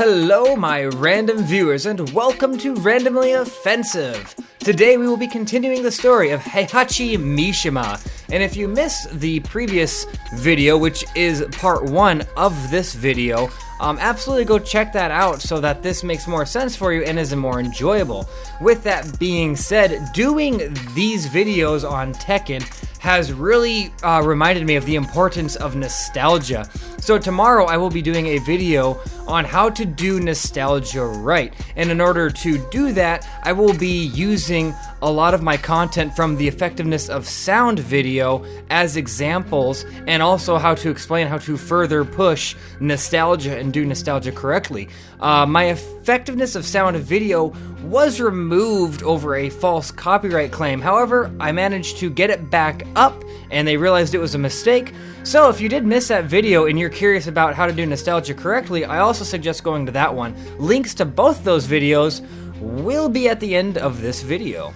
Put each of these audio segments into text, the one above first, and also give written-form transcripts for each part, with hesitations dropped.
Hello, my random viewers, and welcome to Randomly Offensive. Today we will be continuing the story of Heihachi Mishima, and if you missed the previous video, which is part 1 of this video, absolutely go check that out so that this makes more sense for you and is more enjoyable. With that being said, doing these videos on Tekken has really reminded me of the importance of nostalgia. So tomorrow I will be doing a video on how to do nostalgia right, and in order to do that, I will be using a lot of my content from the effectiveness of sound video as examples, and also how to explain how to further push nostalgia and do nostalgia correctly. My effectiveness of sound video was removed over a false copyright claim. However, I managed to get it back up, and they realized it was a mistake. So if you did miss that video and you're curious about how to do nostalgia correctly, I also suggest going to that one. Links to both those videos will be at the end of this video.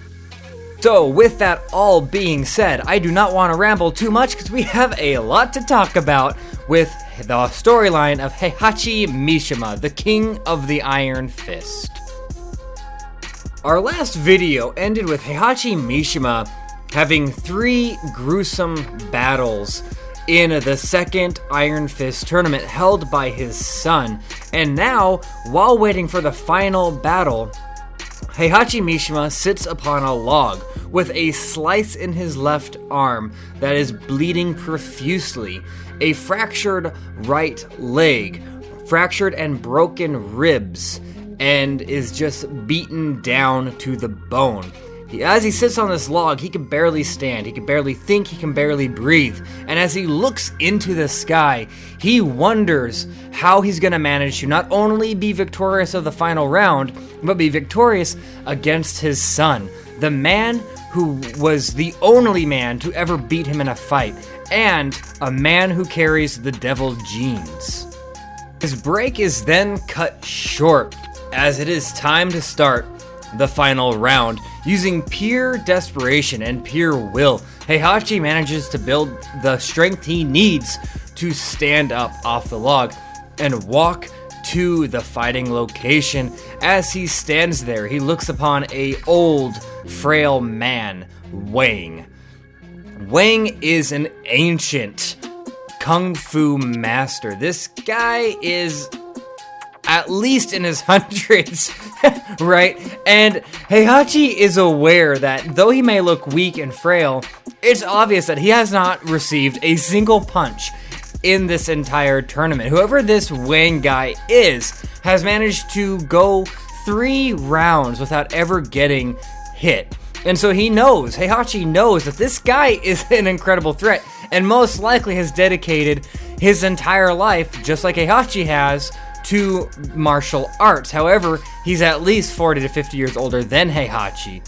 So with that all being said, I do not want to ramble too much because we have a lot to talk about with the storyline of Heihachi Mishima, the King of the Iron Fist. Our last video ended with Heihachi Mishima having 3 gruesome battles in the second Iron Fist tournament held by his son. And now, while waiting for the final battle, Heihachi Mishima sits upon a log with a slice in his left arm that is bleeding profusely, a fractured right leg, fractured and broken ribs, and is just beaten down to the bone. As he sits on this log, he can barely stand, he can barely think, he can barely breathe. And as he looks into the sky, he wonders how he's going to manage to not only be victorious of the final round, but be victorious against his son, the man who was the only man to ever beat him in a fight, and a man who carries the devil genes. His break is then cut short, as it is time to start the final round. Using pure desperation and pure will, Heihachi manages to build the strength he needs to stand up off the log and walk to the fighting location. As he stands there, he looks upon a old, frail man, Wang. Wang is an ancient kung fu master. This guy is at least in his hundreds, right? And Heihachi is aware that though he may look weak and frail, it's obvious that he has not received a single punch in this entire tournament. Whoever this Wang guy is has managed to go 3 rounds without ever getting hit. And so he knows, Heihachi knows that this guy is an incredible threat, and most likely has dedicated his entire life, just like Heihachi has, to martial arts. However, he's at least 40 to 50 years older than Heihachi.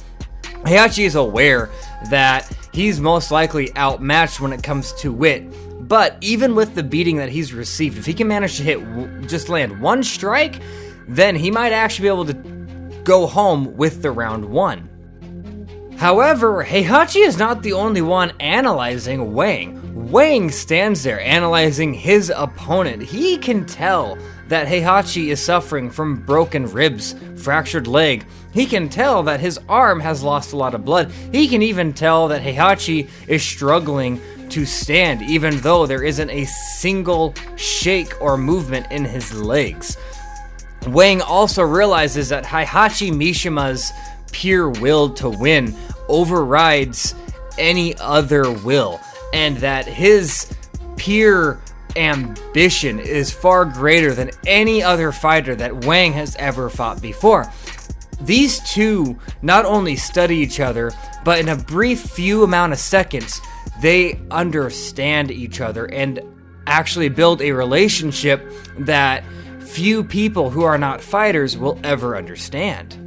Heihachi is aware that he's most likely outmatched when it comes to wit, but even with the beating that he's received, if he can manage to just land 1 strike, then he might actually be able to go home with the round 1. However, Heihachi is not the only one analyzing Wang. Wang stands there analyzing his opponent. He can tell that Heihachi is suffering from broken ribs, fractured leg. He can tell that his arm has lost a lot of blood. He can even tell that Heihachi is struggling to stand, even though there isn't a single shake or movement in his legs. Wang also realizes that Heihachi Mishima's pure will to win overrides any other will, and that his pure ambition is far greater than any other fighter that Wang has ever fought before. These two not only study each other, but in a brief few amount of seconds, they understand each other and actually build a relationship that few people who are not fighters will ever understand.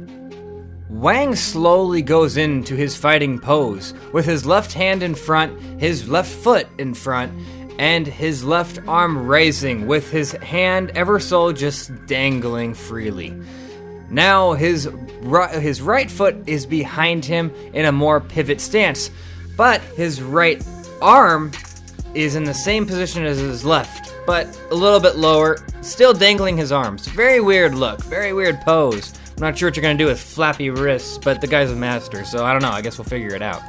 Wang slowly goes into his fighting pose, with his left hand in front, his left foot in front, and his left arm raising, with his hand ever so just dangling freely. Now his right foot is behind him in a more pivot stance, but his right arm is in the same position as his left, but a little bit lower, still dangling his arms. Very weird look, very weird pose. I'm not sure what you're gonna do with flappy wrists, but the guy's a master, so I don't know, I guess we'll figure it out.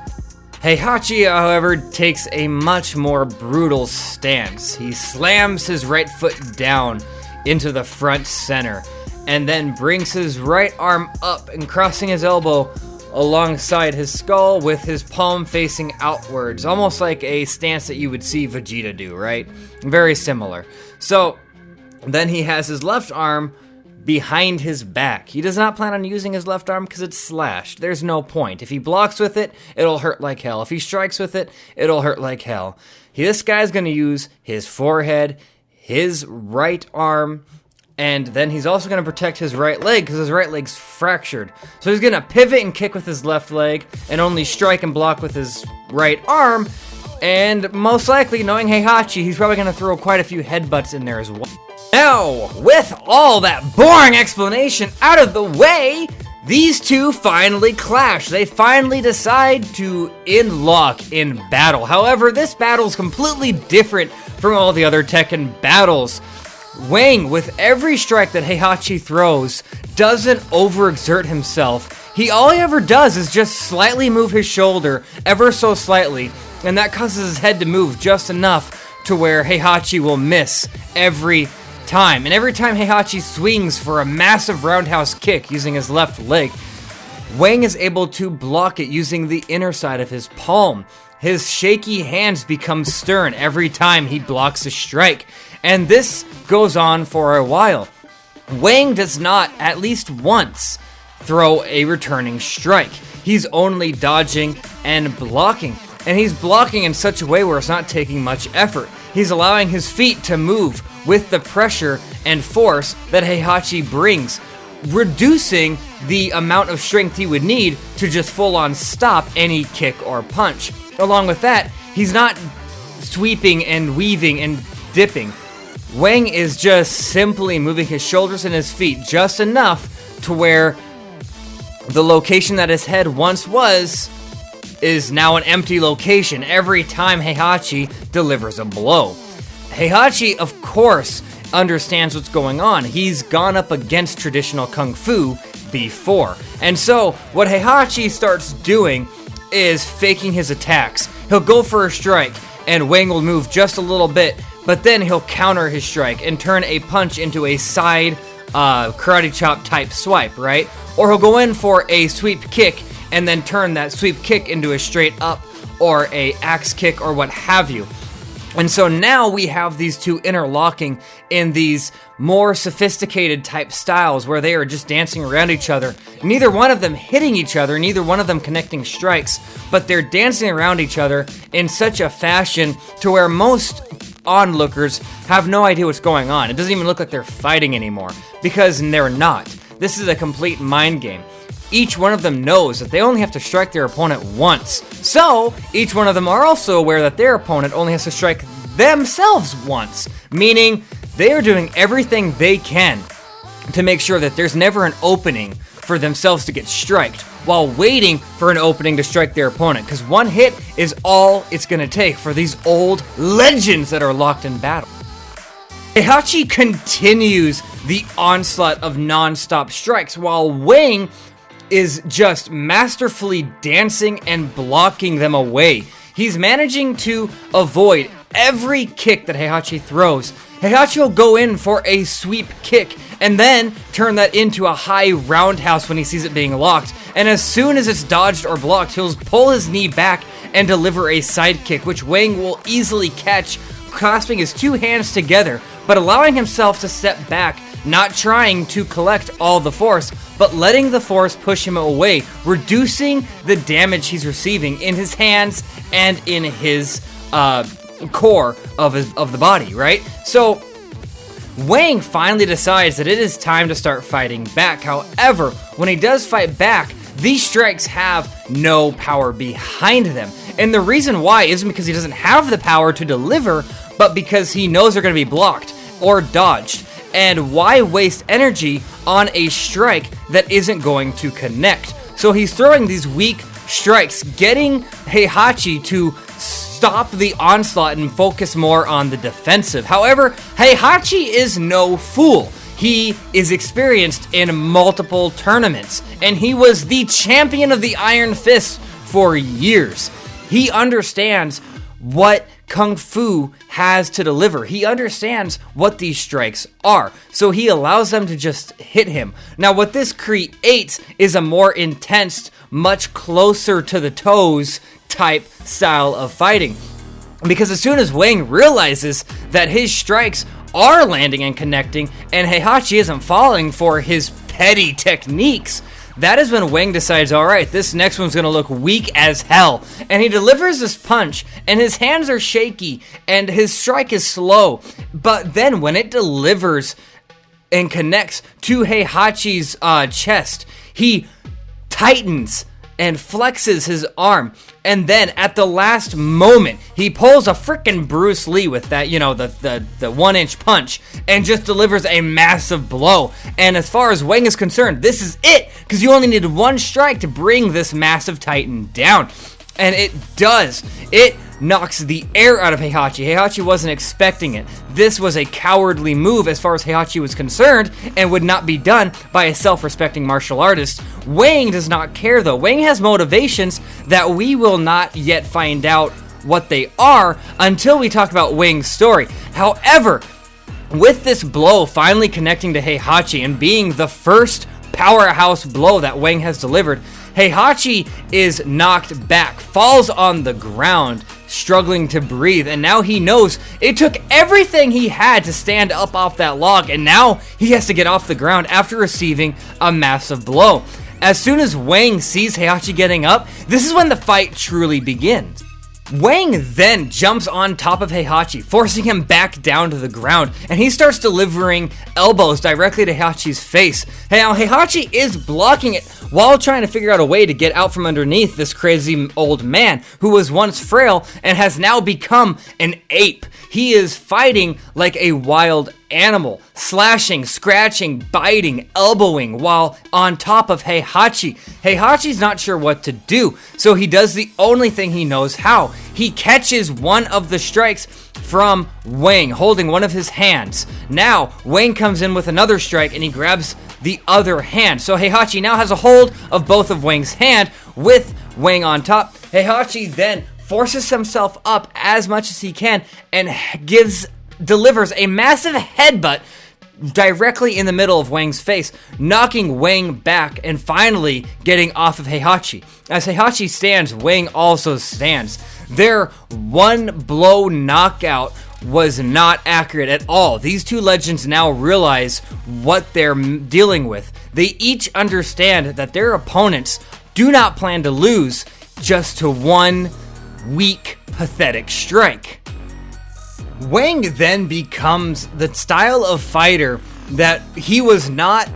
Heihachi, however, takes a much more brutal stance. He slams his right foot down into the front center, and then brings his right arm up and crossing his elbow alongside his skull with his palm facing outwards, almost like a stance that you would see Vegeta do, right? Very similar. So then he has his left arm behind his back. He does not plan on using his left arm because it's slashed. There's no point. If he blocks with it, it'll hurt like hell. If he strikes with it, it'll hurt like hell. This guy's going to use his forehead, his right arm, and then he's also going to protect his right leg because his right leg's fractured. So he's going to pivot and kick with his left leg and only strike and block with his right arm. And most likely, knowing Heihachi, he's probably going to throw quite a few headbutts in there as well. Now, with all that boring explanation out of the way, these two finally clash. They finally decide to lock in battle. However, this battle is completely different from all the other Tekken battles. Wang, with every strike that Heihachi throws, doesn't overexert himself. All he ever does is just slightly move his shoulder, ever so slightly, and that causes his head to move just enough to where Heihachi will miss every time. And every time Heihachi swings for a massive roundhouse kick using his left leg, Wang is able to block it using the inner side of his palm. His shaky hands become stern every time he blocks a strike. And this goes on for a while. Wang does not, at least once, throw a returning strike. He's only dodging and blocking. And he's blocking in such a way where it's not taking much effort. He's allowing his feet to move with the pressure and force that Heihachi brings, reducing the amount of strength he would need to just full-on stop any kick or punch. Along with that, he's not sweeping and weaving and dipping. Wang is just simply moving his shoulders and his feet just enough to where the location that his head once was is now an empty location every time Heihachi delivers a blow. Heihachi, of course, understands what's going on. He's gone up against traditional Kung Fu before. And so, what Heihachi starts doing is faking his attacks. He'll go for a strike, and Wang will move just a little bit, but then he'll counter his strike and turn a punch into a side karate chop type swipe, right? Or he'll go in for a sweep kick and then turn that sweep kick into a straight up or a axe kick or what have you. And so now we have these two interlocking in these more sophisticated type styles where they are just dancing around each other. Neither one of them hitting each other, neither one of them connecting strikes, but they're dancing around each other in such a fashion to where most onlookers have no idea what's going on. It doesn't even look like they're fighting anymore, because they're not. This is a complete mind game. Each one of them knows that they only have to strike their opponent once. So, each one of them are also aware that their opponent only has to strike themselves once. Meaning, they are doing everything they can to make sure that there's never an opening for themselves to get striked, while waiting for an opening to strike their opponent. Because one hit is all it's going to take for these old legends that are locked in battle. Heihachi continues the onslaught of non-stop strikes, while Wang is just masterfully dancing and blocking them away. He's managing to avoid every kick that Heihachi throws. Heihachi will go in for a sweep kick and then turn that into a high roundhouse when he sees it being locked. And as soon as it's dodged or blocked, he'll pull his knee back and deliver a side kick, which Wang will easily catch, clasping his two hands together, but allowing himself to step back, not trying to collect all the force, but letting the force push him away, reducing the damage he's receiving in his hands and in his core of the body, right? So Wang finally decides that it is time to start fighting back. However, when he does fight back, these strikes have no power behind them. And the reason why isn't because he doesn't have the power to deliver, but because he knows they're going to be blocked or dodged. And why waste energy on a strike that isn't going to connect? So he's throwing these weak strikes, getting Heihachi to stop the onslaught and focus more on the defensive. However, Heihachi is no fool. He is experienced in multiple tournaments, and he was the champion of the Iron Fist for years. He understands what Kung Fu has to deliver. He understands what these strikes are, so he allows them to just hit him. Now, what this creates is a more intense, much closer to the toes type style of fighting. Because as soon as Wang realizes that his strikes are landing and connecting, and Heihachi isn't falling for his petty techniques, that is when Wang decides, alright, this next one's gonna look weak as hell. And he delivers this punch, and his hands are shaky, and his strike is slow. But then when it delivers and connects to Heihachi's chest, he tightens and flexes his arm, and then at the last moment he pulls a freaking Bruce Lee with that, the 1-inch punch, and just delivers a massive blow. And as far as Wang is concerned, this is it, because you only needed one strike to bring this massive titan down, and it does. It knocks the air out of Heihachi. Heihachi wasn't expecting it. This was a cowardly move as far as Heihachi was concerned, and would not be done by a self-respecting martial artist. Wang does not care though. Wang has motivations that we will not yet find out what they are until we talk about Wang's story. However, with this blow finally connecting to Heihachi and being the first powerhouse blow that Wang has delivered, Heihachi is knocked back, falls on the ground, struggling to breathe, and now he knows it took everything he had to stand up off that log, and now he has to get off the ground after receiving a massive blow. As soon as Wang sees Heihachi getting up, this is when the fight truly begins. Wang then jumps on top of Heihachi, forcing him back down to the ground, and he starts delivering elbows directly to Heihachi's face. Now, Heihachi is blocking it while trying to figure out a way to get out from underneath this crazy old man who was once frail and has now become an ape. He is fighting like a wild animal, slashing, scratching, biting, elbowing while on top of Heihachi. Heihachi's not sure what to do, so he does the only thing he knows how. He catches one of the strikes from Wang, holding one of his hands. Now, Wang comes in with another strike and he grabs the other hand. So Heihachi now has a hold of both of Wang's hand with Wang on top. Heihachi then forces himself up as much as he can and delivers a massive headbutt directly in the middle of Wang's face, knocking Wang back and finally getting off of Heihachi. As Heihachi stands, Wang also stands. Their one blow knockout was not accurate at all. These two legends now realize what they're dealing with. They each understand that their opponents do not plan to lose just to one weak, pathetic strike. Wang then becomes the style of fighter that he was not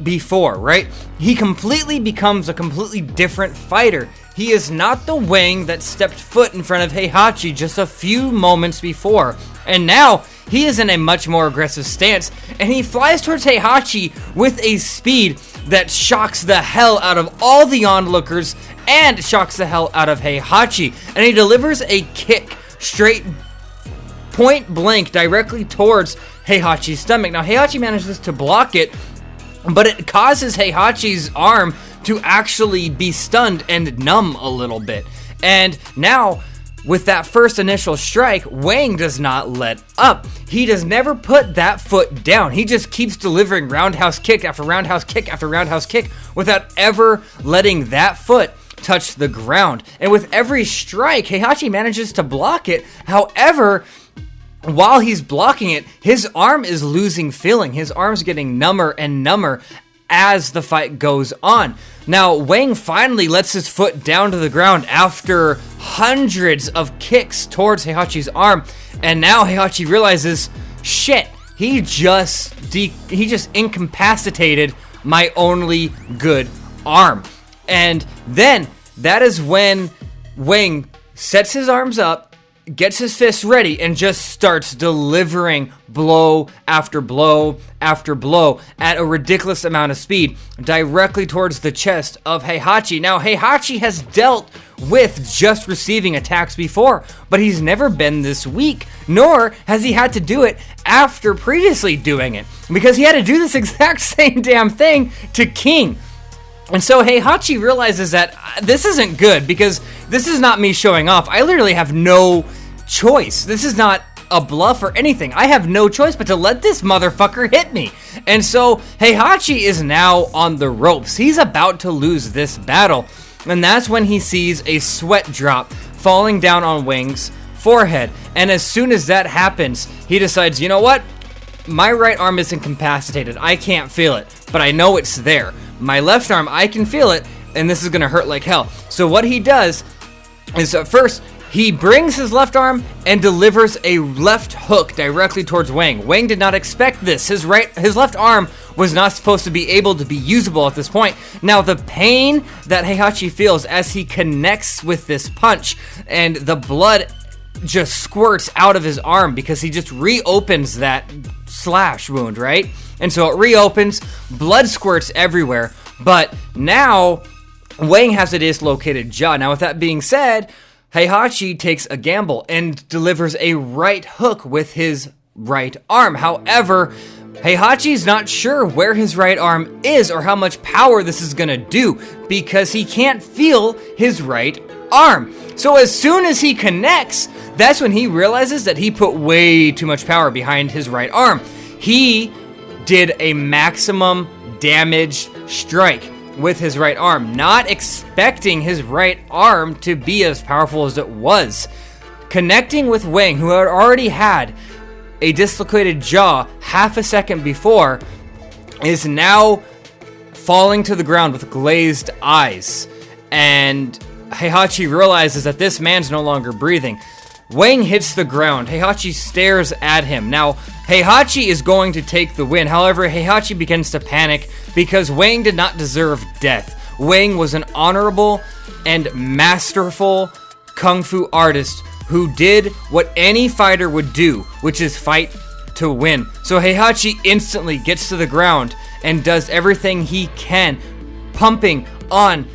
before, right? He completely becomes a completely different fighter. He is not the Wang that stepped foot in front of Heihachi just a few moments before. And now, he is in a much more aggressive stance, and he flies towards Heihachi with a speed that shocks the hell out of all the onlookers and shocks the hell out of Heihachi. And he delivers a kick straight point blank directly towards Heihachi's stomach. Now, Heihachi manages to block it, but it causes Heihachi's arm to actually be stunned and numb a little bit. And now, with that first initial strike, Wang does not let up. He does never put that foot down. He just keeps delivering roundhouse kick after roundhouse kick after roundhouse kick without ever letting that foot touch the ground. And with every strike, Heihachi manages to block it. However, while he's blocking it, his arm is losing feeling. His arm's getting number and number as the fight goes on. Now, Wang finally lets his foot down to the ground after hundreds of kicks towards Heihachi's arm, and now Heihachi realizes, shit, he just incapacitated my only good arm. And then that is when Wang sets his arms up gets his fist ready and just starts delivering blow after blow after blow at a ridiculous amount of speed directly towards the chest of Heihachi. Now, Heihachi has dealt with just receiving attacks before, but he's never been this weak, nor has he had to do it after previously doing it, because he had to do this exact same damn thing to King. And so Heihachi realizes that this isn't good, because this is not me showing off. I literally have no choice. This is not a bluff or anything. I have no choice but to let this motherfucker hit me. And so Heihachi is now on the ropes. He's about to lose this battle. And that's when he sees a sweat drop falling down on Wang's forehead. And as soon as that happens, he decides, you know what? My right arm is incapacitated. I can't feel it, but I know it's there. My left arm, I can feel it, and this is gonna hurt like hell. So what he does is first, he brings his left arm and delivers a left hook directly towards Wang. Wang did not expect this. His left arm was not supposed to be able to be usable at this point. Now, the pain that Heihachi feels as he connects with this punch, and the blood just squirts out of his arm because he just reopens that slash wound, right? And so it reopens, blood squirts everywhere, but now Wang has a dislocated jaw. Now, with that being said, Heihachi takes a gamble and delivers a right hook with his right arm. However, Heihachi's not sure where his right arm is or how much power this is gonna do, because he can't feel his right arm. So as soon as he connects, that's when he realizes that he put way too much power behind his right arm. He did a maximum damage strike with his right arm, not expecting his right arm to be as powerful as it was. Connecting with Wang, who had already had a dislocated jaw half a second before, is now falling to the ground with glazed eyes. And Heihachi realizes that this man's no longer breathing. Wang hits the ground. Heihachi stares at him. Now, Heihachi is going to take the win. However, Heihachi begins to panic because Wang did not deserve death. Wang was an honorable and masterful kung fu artist who did what any fighter would do, which is fight to win. So Heihachi instantly gets to the ground and does everything he can, pumping on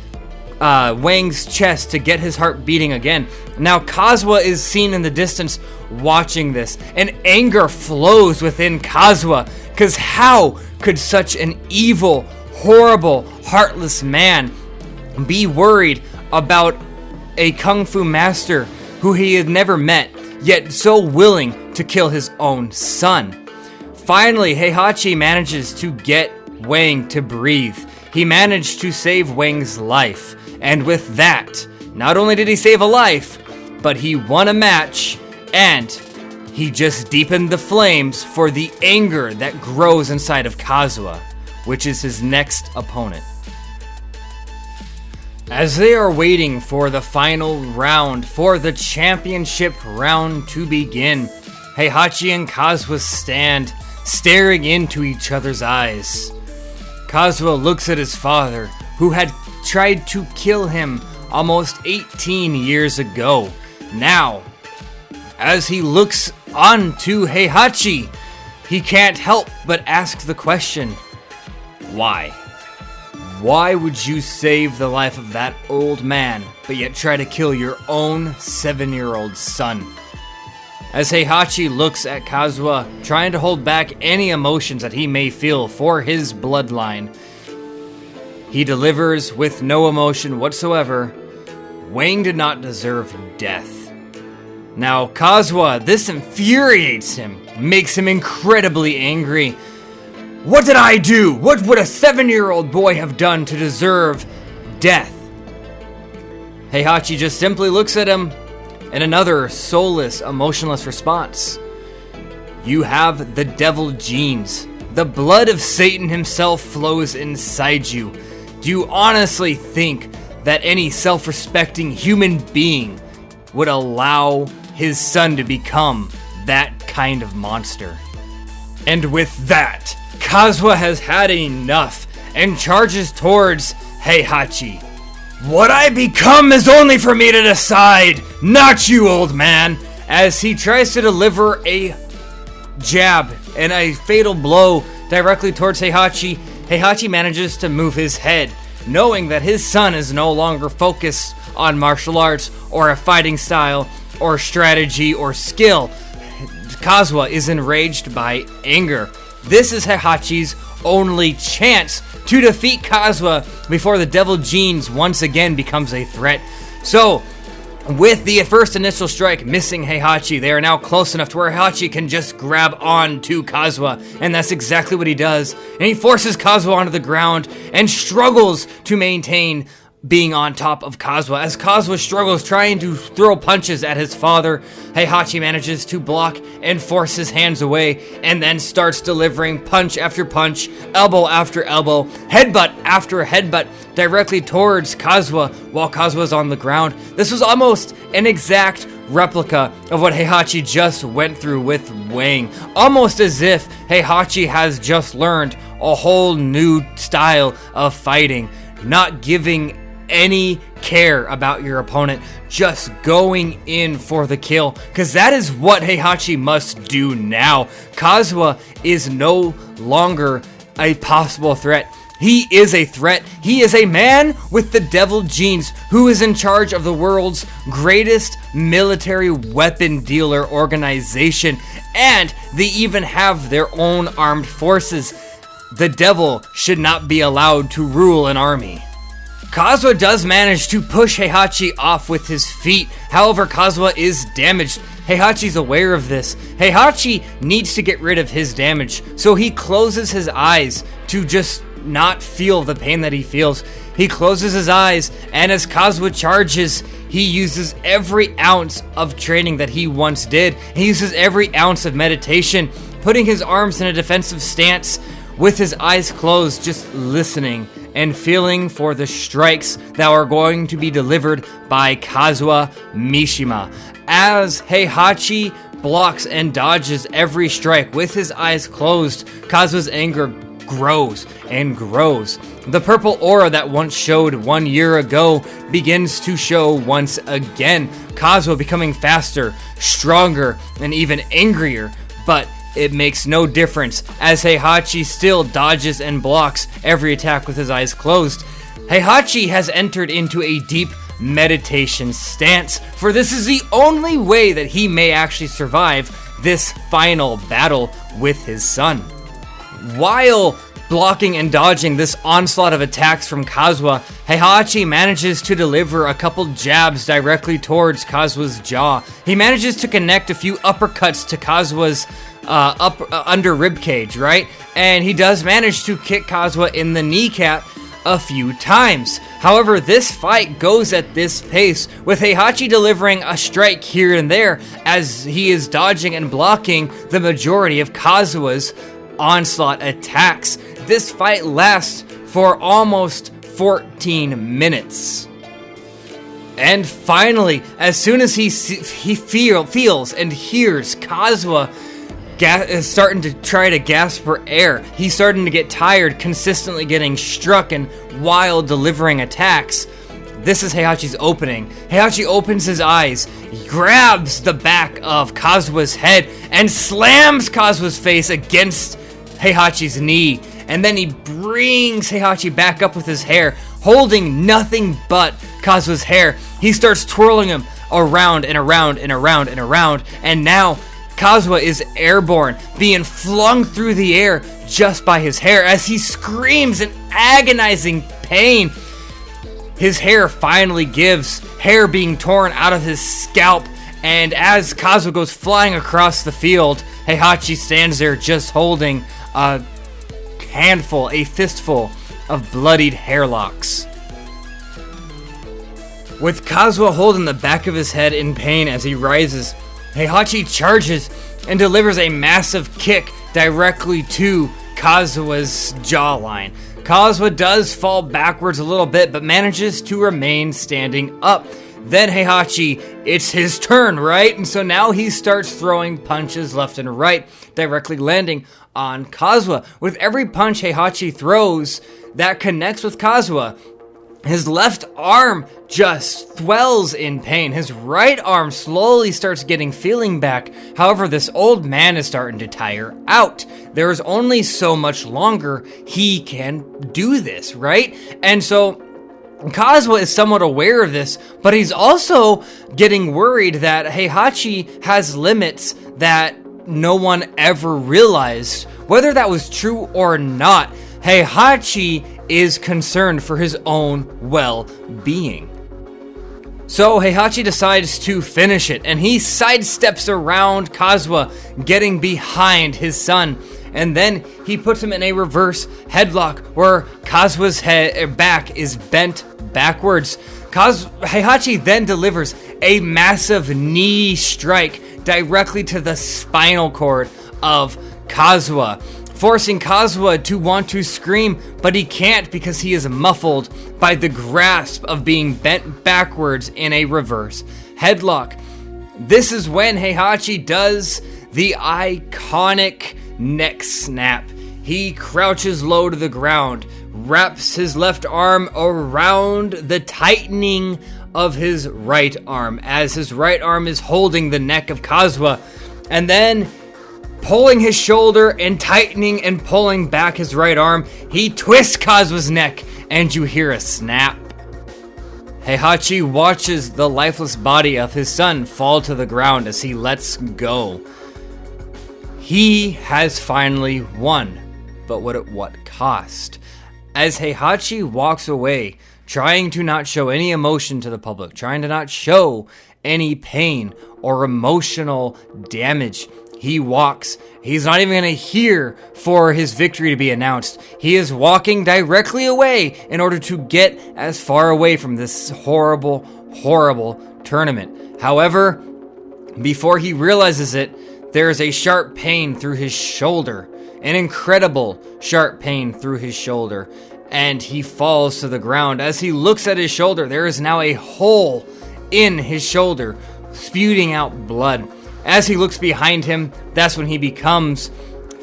Wang's chest to get his heart beating again. Now Kazuha is seen in the distance watching this, and anger flows within Kazuha, because how could such an evil, horrible, heartless man be worried about a kung fu master who he had never met, yet so willing to kill his own son? Finally, Heihachi manages to get Wang to breathe. He managed to save Wang's life. And with that, not only did he save a life, but he won a match, and he just deepened the flames for the anger that grows inside of Kazuha, which is his next opponent. As they are waiting for the final round, for the championship round to begin, Heihachi and Kazuha stand, staring into each other's eyes. Kazuha looks at his father, who had tried to kill him almost 18 years ago. Now, as he looks onto Heihachi, he can't help but ask the question, why? Why would you save the life of that old man, but yet try to kill your own 7-year-old son? As Heihachi looks at Kazuha, trying to hold back any emotions that he may feel for his bloodline, he delivers with no emotion whatsoever. Wang did not deserve death. Now, Kazuha, this infuriates him, makes him incredibly angry. What did I do? What would a 7-year-old boy have done to deserve death? Heihachi just simply looks at him in another soulless, emotionless response. You have the devil genes. The blood of Satan himself flows inside you. Do you honestly think that any self-respecting human being would allow his son to become that kind of monster? And with that, Kazuha has had enough and charges towards Heihachi. What I become is only for me to decide, not you, old man. As he tries to deliver a jab and a fatal blow directly towards Heihachi, Heihachi manages to move his head, knowing that his son is no longer focused on martial arts or a fighting style or strategy or skill. Kazuha is enraged by anger. This is Heihachi's only chance to defeat Kazuha before the Devil Genes once again becomes a threat. So, with the first initial strike missing Heihachi, they are now close enough to where Heihachi can just grab on to Kazuha, and that's exactly what he does. And he forces Kazuha onto the ground and struggles to maintain being on top of Kazuha. As Kazuha struggles trying to throw punches at his father, Heihachi manages to block and force his hands away, and then starts delivering punch after punch, elbow after elbow, headbutt after headbutt directly towards Kazuha while Kazuha's on the ground. This was almost an exact replica of what Heihachi just went through with Wang. Almost as if Heihachi has just learned a whole new style of fighting, not giving any care about your opponent, just going in for the kill, because that is what Heihachi must do now. Kazuha is no longer a possible threat. He is a threat. He is a man with the devil genes who is in charge of the world's greatest military weapon dealer organization, and they even have their own armed forces. The devil should not be allowed to rule an army. Kazuha does manage to push Heihachi off with his feet. However, Kazuha is damaged. Heihachi's aware of this. Heihachi needs to get rid of his damage, so he closes his eyes to just not feel the pain that he feels. He closes his eyes, and as Kazuha charges, he uses every ounce of training that he once did. He uses every ounce of meditation, putting his arms in a defensive stance with his eyes closed, just listening and feeling for the strikes that are going to be delivered by Heihachi Mishima. As Heihachi blocks and dodges every strike with his eyes closed, Kazuha's anger grows and grows. The purple aura that once showed 1 year ago begins to show once again. Kazuha becoming faster, stronger, and even angrier, but it makes no difference as Heihachi still dodges and blocks every attack with his eyes closed. Heihachi has entered into a deep meditation stance, for this is the only way that he may actually survive this final battle with his son. While blocking and dodging this onslaught of attacks from Kazuha, Heihachi manages to deliver a couple jabs directly towards Kazuha's jaw. He manages to connect a few uppercuts to Kazuha's under ribcage, right? And he does manage to kick Kazuha in the kneecap a few times. However, this fight goes at this pace, with Heihachi delivering a strike here and there as he is dodging and blocking the majority of Kazuha's onslaught attacks. This fight lasts for almost 14 minutes. And finally, as soon as he feels and hears Kazuha is starting to try to gasp for air, he's starting to get tired, consistently getting struck and while delivering attacks. This is Heihachi's opening. Heihachi opens his eyes, grabs the back of Kazuha's head, and slams Kazuha's face against Heihachi's knee. And then he brings Heihachi back up with his hair, holding nothing but Kazuha's hair. He starts twirling him around and around and around and around, and now Kazuha is airborne, being flung through the air just by his hair as he screams in agonizing pain. His hair finally gives, hair being torn out of his scalp, and as Kazuha goes flying across the field, Heihachi stands there just holding a handful, a fistful of bloodied hair locks. With Kazuha holding the back of his head in pain as he rises, Heihachi charges and delivers a massive kick directly to Kazuha's jawline. Kazuha does fall backwards a little bit, but manages to remain standing up. Then Heihachi, it's his turn, right? And so now he starts throwing punches left and right, directly landing on Kazuha. With every punch Heihachi throws that connects with Kazuha, His left arm just swells in pain. His right arm slowly starts getting feeling back. However, this old man is starting to tire out. There is only so much longer he can do this, right? And so Kazuha is somewhat aware of this, but he's also getting worried that Heihachi has limits that no one ever realized. Whether that was true or not, Heihachi is concerned for his own well-being. So Heihachi decides to finish it, and he sidesteps around Kazuha, getting behind his son, and then he puts him in a reverse headlock where Kazuha's back is bent backwards. Heihachi then delivers a massive knee strike directly to the spinal cord of Kazuha, forcing Kazuha to want to scream, but he can't because he is muffled by the grasp of being bent backwards in a reverse headlock. This is when Heihachi does the iconic neck snap. He crouches low to the ground, wraps his left arm around the tightening of his right arm, as his right arm is holding the neck of Kazuha, and then pulling his shoulder and tightening and pulling back his right arm, he twists Kazuha's neck, and you hear a snap. Heihachi watches the lifeless body of his son fall to the ground as he lets go. He has finally won, but at what cost? As Heihachi walks away, trying to not show any emotion to the public, trying to not show any pain or emotional damage, he walks. He's not even going to hear for his victory to be announced. He is walking directly away in order to get as far away from this horrible, horrible tournament. However, before he realizes it, there is a sharp pain through his shoulder, an incredible sharp pain through his shoulder, and he falls to the ground. As he looks at his shoulder, there is now a hole in his shoulder, spewing out blood. As he looks behind him, that's when he becomes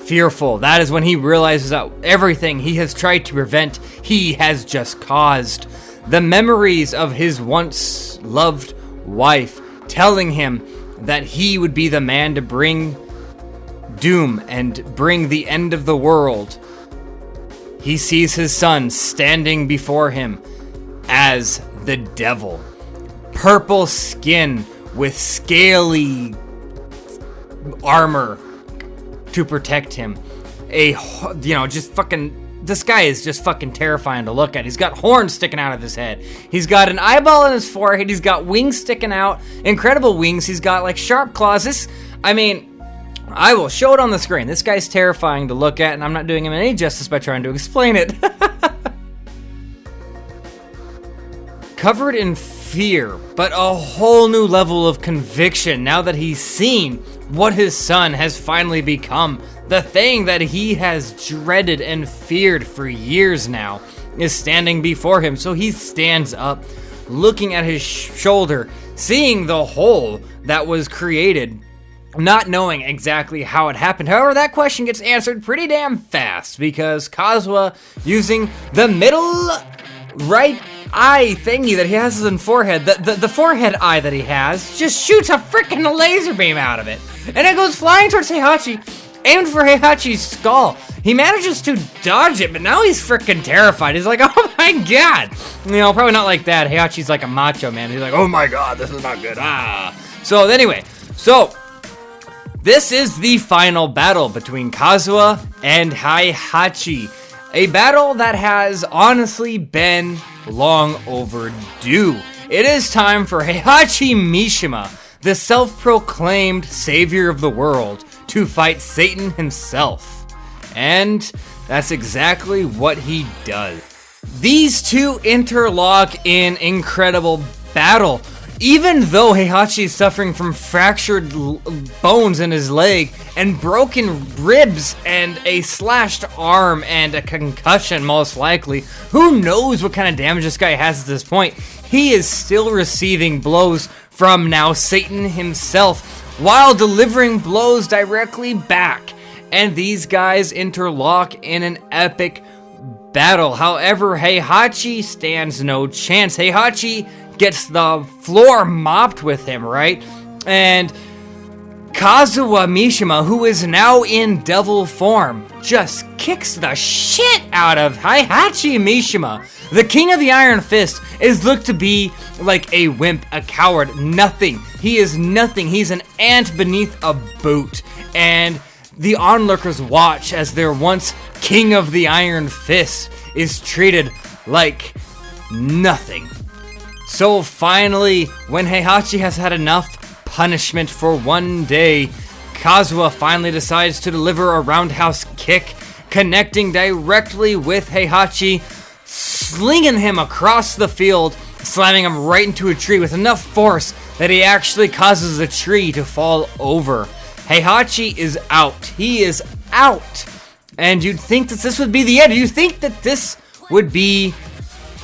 fearful. That is when he realizes that everything he has tried to prevent, he has just caused. The memories of his once loved wife telling him that he would be the man to bring doom and bring the end of the world. He sees his son standing before him as the devil. Purple skin with scaly armor to protect him. This guy is just fucking terrifying to look at. He's got horns sticking out of his head. He's got an eyeball in his forehead. He's got wings sticking out. Incredible wings. He's got like sharp claws. I will show it on the screen. This guy's terrifying to look at, and I'm not doing him any justice by trying to explain it. Covered in fear, but a whole new level of conviction now that he's seen what his son has finally become. The thing that he has dreaded and feared for years now is standing before him. So he stands up, looking at his shoulder, seeing the hole that was created, not knowing exactly how it happened. However, that question gets answered pretty damn fast because Kazuha, using the middle right eye thingy that he has in his forehead, the forehead eye that he has, just shoots a freaking laser beam out of it. And it goes flying towards Heihachi, aimed for Heihachi's skull. He manages to dodge it, but now he's freaking terrified. He's like, oh my god. Probably not like that. Heihachi's like a macho man. He's like, oh my god, this is not good. So anyway, this is the final battle between Kazuha and Heihachi. A battle that has honestly been long overdue. It is time for Heihachi Mishima, the self-proclaimed savior of the world, to fight Satan himself. And that's exactly what he does. These two interlock in incredible battle. Even though Heihachi is suffering from fractured bones in his leg and broken ribs and a slashed arm and a concussion most likely, who knows what kind of damage this guy has at this point, he is still receiving blows from now Satan himself while delivering blows directly back. And these guys interlock in an epic battle. However, Heihachi stands no chance. Heihachi gets the floor mopped with him, right? And Kazuha Mishima, who is now in devil form, just kicks the shit out of Heihachi Mishima. The King of the Iron Fist is looked to be like a wimp, a coward, nothing. He is nothing. He's an ant beneath a boot. And the onlookers watch as their once King of the Iron Fist is treated like nothing. So finally, when Heihachi has had enough punishment for one day, Kazuha finally decides to deliver a roundhouse kick, connecting directly with Heihachi, slinging him across the field, slamming him right into a tree with enough force that he actually causes the tree to fall over. Heihachi is out. He is out. And you'd think that this would be the end. You'd think that this would be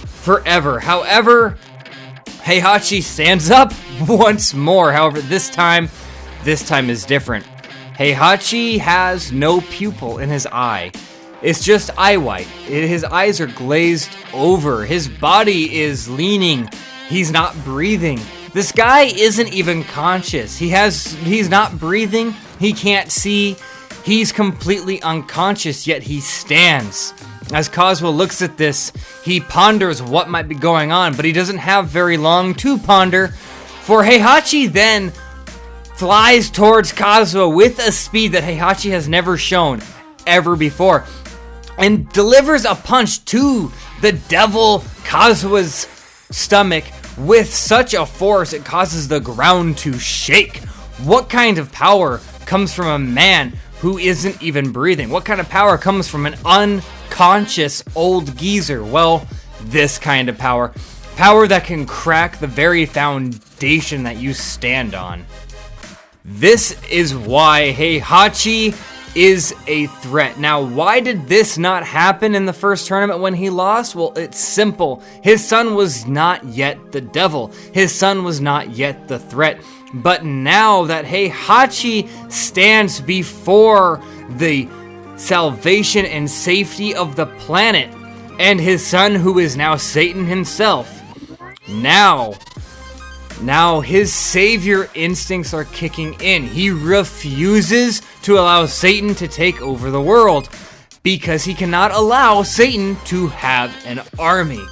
forever. However, Heihachi stands up once more. However, this time is different. Heihachi has no pupil in his eye. It's just eye white. His eyes are glazed over. His body is leaning. He's not breathing. This guy isn't even conscious. He's not breathing. He can't see. He's completely unconscious, yet he stands. As Kazuha looks at this, he ponders what might be going on, but he doesn't have very long to ponder, for Heihachi then flies towards Kazuha with a speed that Heihachi has never shown ever before, and delivers a punch to the devil Kazuha's stomach with such a force it causes the ground to shake. What kind of power comes from a man who isn't even breathing? What kind of power comes from an unconscious old geezer? Well, this kind of power. Power that can crack the very foundation that you stand on. This is why Heihachi is a threat. Now, why did this not happen in the first tournament when he lost? Well, it's simple. His son was not yet the devil. His son was not yet the threat. But now that Heihachi stands before the salvation and safety of the planet, and his son, who is now Satan himself, now his savior instincts are kicking in. He refuses to allow Satan to take over the world because he cannot allow Satan to have an army.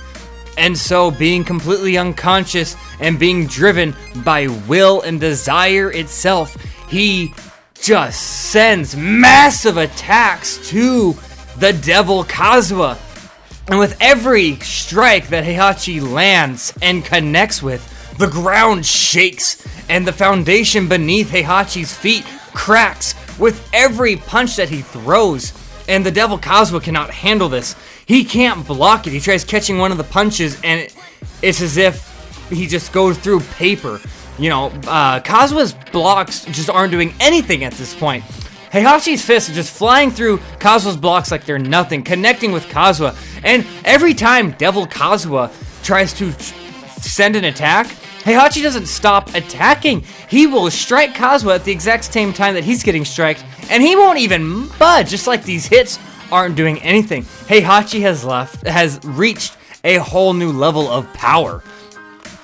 And so, being completely unconscious and being driven by will and desire itself, he just sends massive attacks to the devil Kazuha. And with every strike that Heihachi lands and connects with, the ground shakes and the foundation beneath Heihachi's feet cracks with every punch that he throws. And the devil Kazuha cannot handle this. He can't block it. He tries catching one of the punches and it's as if he just goes through paper. You know, Kazuha's blocks just aren't doing anything at this point. Heihachi's fists are just flying through Kazuha's blocks like they're nothing, connecting with Kazuha. And every time Devil Kazuha tries to send an attack, Heihachi doesn't stop attacking. He will strike Kazuha at the exact same time that he's getting striked, and he won't even budge, just like these hits aren't doing anything. Heihachi has reached a whole new level of power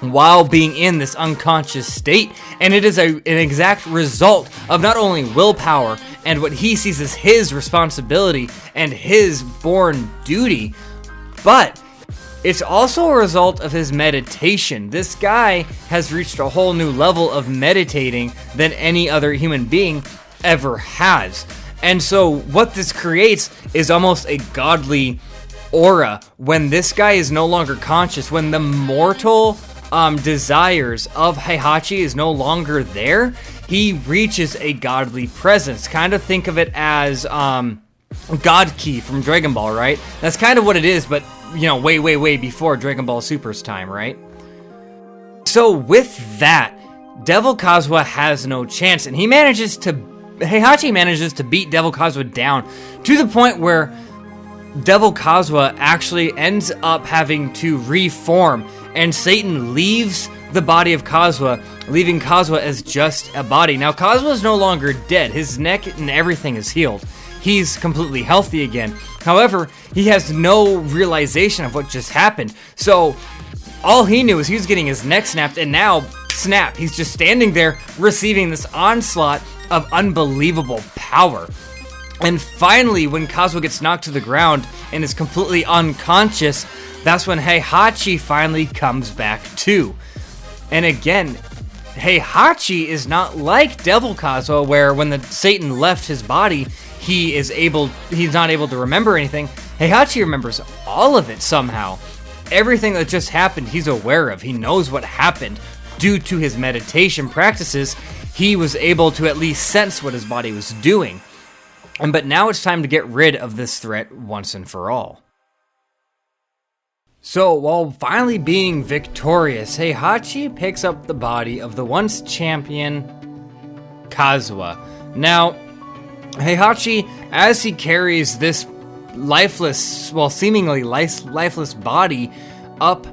while being in this unconscious state, and it is an exact result of not only willpower and what he sees as his responsibility and his born duty, but it's also a result of his meditation. This guy has reached a whole new level of meditating than any other human being ever has. And so what this creates is almost a godly aura when this guy is no longer conscious, when the mortal desires of Heihachi is no longer there, he reaches a godly presence. Kind of think of it as God Ki from Dragon Ball, right? That's kind of what it is, but you know, way before Dragon Ball Super's time, right? So with that, Devil Kazuha has no chance, and Heihachi manages to beat Devil Kazuha down to the point where Devil Kazuha actually ends up having to reform, and Satan leaves the body of Kazuha, leaving Kazuha as just a body. Now, Kazuha is no longer dead. His neck and everything is healed. he's completely healthy again. However, he has no realization of what just happened. So all he knew is he was getting his neck snapped, and now, snap, he's just standing there receiving this onslaught of unbelievable power. And finally, when Kazuo gets knocked to the ground and is completely unconscious, that's when Heihachi finally comes back too. And again, Heihachi is not like Devil Kazuo, where when the Satan left his body, he's not able to remember anything. Heihachi remembers all of it somehow. Everything that just happened, he's aware of. He knows what happened. Due to his meditation practices, he was able to at least sense what his body was doing. But now it's time to get rid of this threat once and for all. So, while finally being victorious, Heihachi picks up the body of the once champion Kazuo. Now, Heihachi, as he carries this lifeless, well, seemingly lifeless body up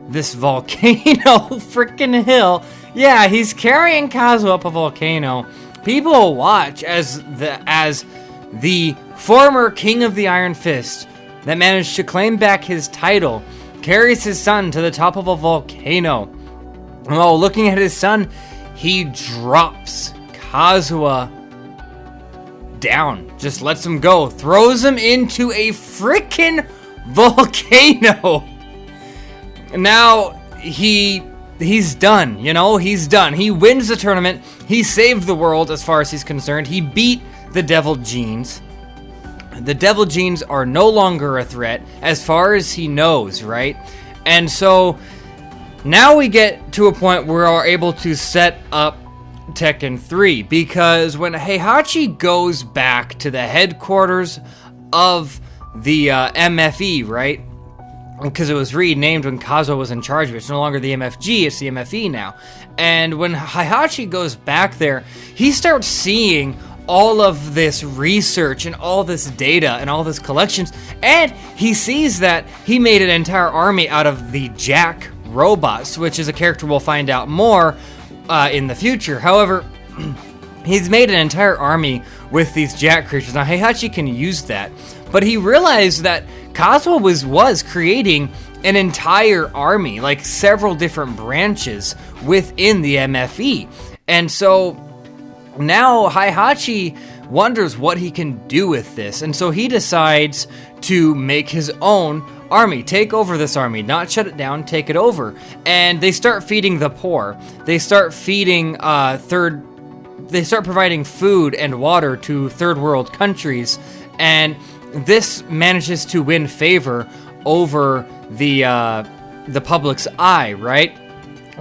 this volcano freaking hill. Yeah, he's carrying Kazuo up a volcano. People watch as the former King of the Iron Fist that managed to claim back his title carries his son to the top of a volcano. And while looking at his son, he drops Kazuo down, just lets him go, throws him into a freaking volcano. Now he's done, he's done. He wins the tournament. He saved the world as far as he's concerned. He beat the Devil Genes. The Devil Genes are no longer a threat as far as he knows, right? And so now we get to a point where we're able to set up Tekken 3, because when Heihachi goes back to the headquarters of the MFE, right? Because it was renamed when Kazuo was in charge of it. It's no longer the MFG, it's the MFE now. And when Heihachi goes back there, he starts seeing all of this research and all this data and all this collections, and he sees that he made an entire army out of the Jack robots, which is a character we'll find out more in the future. However, he's made an entire army with these Jack creatures. Now, Heihachi can use that, but he realized that Kazuo was creating an entire army, like several different branches within the MFE. And so now Heihachi wonders what he can do with this. And so he decides to make his own army, take over this army, not shut it down, take it over. And they start feeding the poor. They start feeding they start providing food and water to third world countries. And this manages to win favor over the public's eye, right?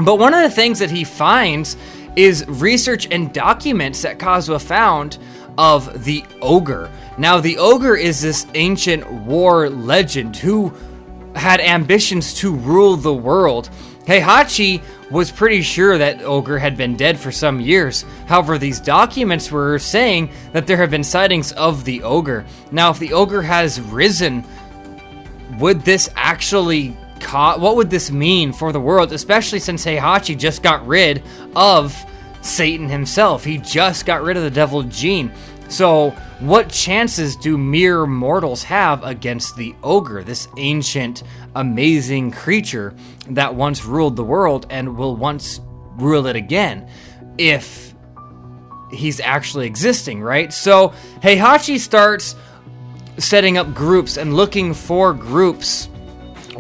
But one of the things that he finds is research and documents that Kazuo found of the Ogre. Now, the Ogre is this ancient war legend who had ambitions to rule the world. Heihachi was pretty sure that Ogre had been dead for some years. However, these documents were saying that there have been sightings of the Ogre. Now, if the Ogre has risen, would this actually what would this mean for the world, especially since Heihachi just got rid of Satan himself? He just got rid of the Devil Gene. So what chances do mere mortals have against the Ogre, this ancient, amazing creature that once ruled the world and will once rule it again, if he's actually existing, right? So Heihachi starts setting up groups and looking for groups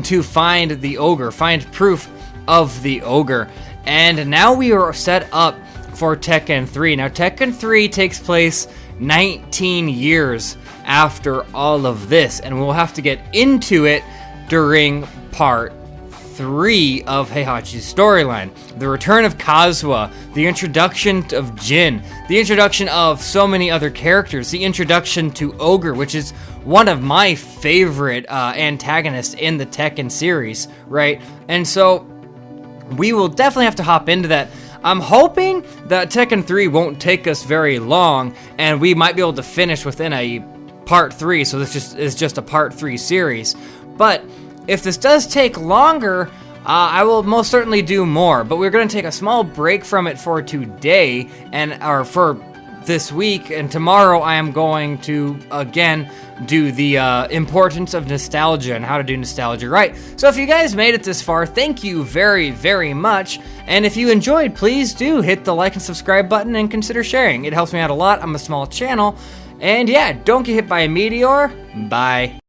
to find the Ogre, find proof of the Ogre. And now we are set up for Tekken 3. Now, Tekken 3 takes place 19 years after all of this, and we'll have to get into it during part 3 of Heihachi's storyline. The return of Kazuo, the introduction of Jin, the introduction of so many other characters, the introduction to Ogre, which is one of my favorite antagonists in the Tekken series, right? And so we will definitely have to hop into that. I'm hoping that Tekken 3 won't take us very long, and we might be able to finish within a part 3, so this is just a part 3 series. But if this does take longer, I will most certainly do more. But we're going to take a small break from it for today, or for this week, and tomorrow I am going to, again, do the importance of nostalgia and how to do nostalgia right. So if you guys made it this far, thank you very, very much. And if you enjoyed, please do hit the like and subscribe button and consider sharing. It helps me out a lot. I'm a small channel. And yeah, don't get hit by a meteor. Bye.